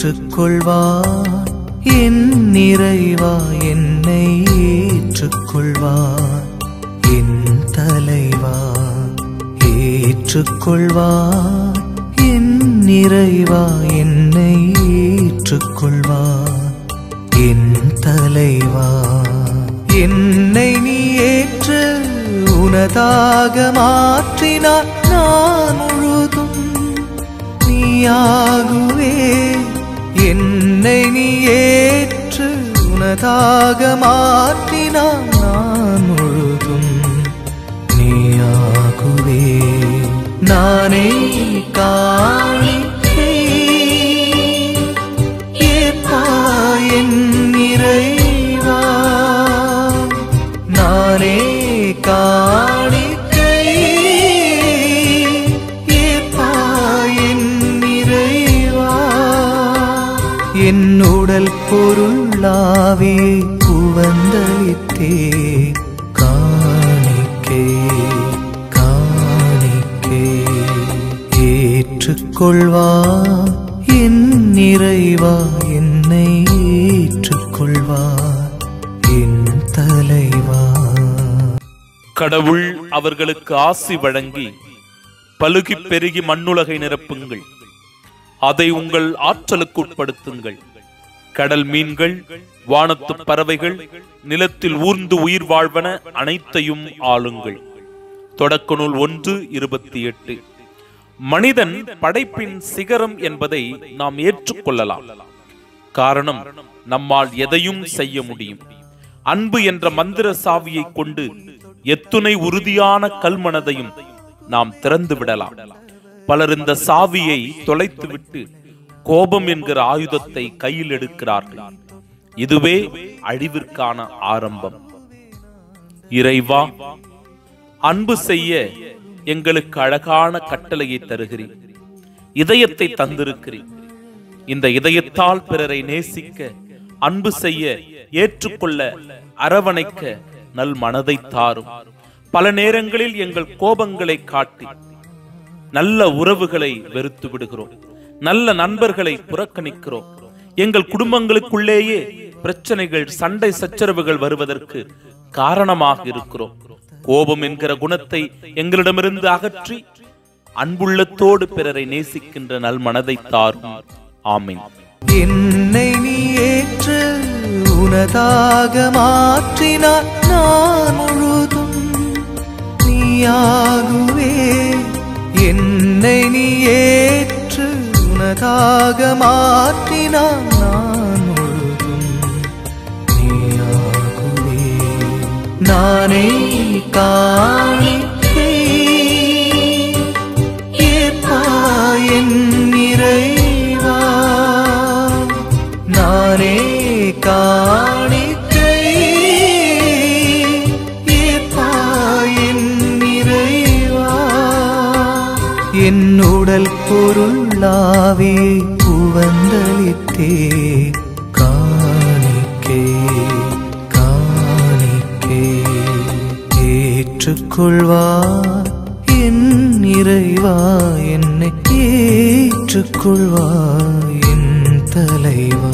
ஏற்றுக்கொள்வார். என் நிறைவா என்னை ஏற்றுக்கொள்வார். என் தலைவா ஏற்றுக்கொள்வார். என் நிறைவா என்னை ஏற்றுக்கொள்வார். என் தலைவா என்னை நீ ஏற்று உனதாக மாற்றினார். நான் முழுதும் நீயாகுவே. என்னை நீ ஏற்று உனதாக மாற்றினார். நான் முழுதும் நீயாகுவே. நானே காணிக்கை ஏற்பா என் நிறைவா. நானே காணிக்கை ஏற்பா என் நிறைவா. என் உடல் பொருளாவியை உவந்தளித்தே காணிக்கை காணிக்கை ஏற்றுக்கொள்வார். என் நிறைவா என்னை ஏற்றுக்கொள்வார். என் தலைவா. கடவுள் அவர்களுக்கு ஆசி வழங்கி பலுகி பெருகி மண்ணுலகை நிரப்புங்கள். அதை உங்கள் ஆற்றலுக்கு உட்படுத்துங்கள். கடல் மீன்கள், வானத்து பறவைகள், நிலத்தில் ஊர்ந்து உயிர் வாழ்வன அனைத்தையும் ஆளுங்கள். தொடக்க நூல் 1:28. மனிதன் படைப்பின் சிகரம் என்பதை நாம் ஏற்றுக்கொள்ளலாம். காரணம், நம்மால் எதையும் செய்ய முடியும். அன்பு என்ற மந்திர சாவியை கொண்டு எத்துணை உறுதியான கல்மனதையும் நாம் திறந்து விடலாம். பலர் இந்த சாவியை தொலைத்துவிட்டு கோபம் என்கிற ஆயுதத்தை கையில் எடுக்கிறார்கள். இதுவே அழிவிற்கான ஆரம்பம். இறைவா, அன்பு செய்ய எங்களுக்கு அழகான கட்டளையை தருகிறேன். இதயத்தை தந்திருக்கிறேன். இந்த இதயத்தால் பிறரை நேசிக்க, அன்பு செய்ய, ஏற்றுக்கொள்ள, அரவணைக்க நல் மனதை தாரும். பல நேரங்களில் எங்கள் கோபங்களை காட்டி நல்ல உறவுகளை வெறுத்து விடுகிறோம். நல்ல நண்பர்களை புறக்கணிக்கிறோம். எங்கள் குடும்பங்களுக்குள்ளேயே பிரச்சனைகள், சண்டை சச்சரவுகள் வருவதற்கு காரணமாக இருக்கிறோம். கோபம் என்கிற குணத்தை எங்களிடமிருந்து அகற்றி அன்புள்ளத்தோடு பிறரை நேசிக்கின்ற நல் மனதை தாரும். ஆமீன். என்னை நீ ஏற்று உனதாக மாற்றினார். நான் முழுதும் நீயாகுவே. என்னை நீ ஏற்று உனதாக மாற்றினார். நான் முழுதும் நீயாகுவே. நானே காணிக்கை ஏற்பா என் நிறைவா. நானே காணிக்கை ஏற்பா என் நிறைவா. என் உடல் பொருளாவியை உவந்தளித்தே காணிக்கை காணிக்கை ஏற்றுக்கொள்வார். என் நிறைவா என்னை ஏற்றுக்கொள்வார். என் தலைவா.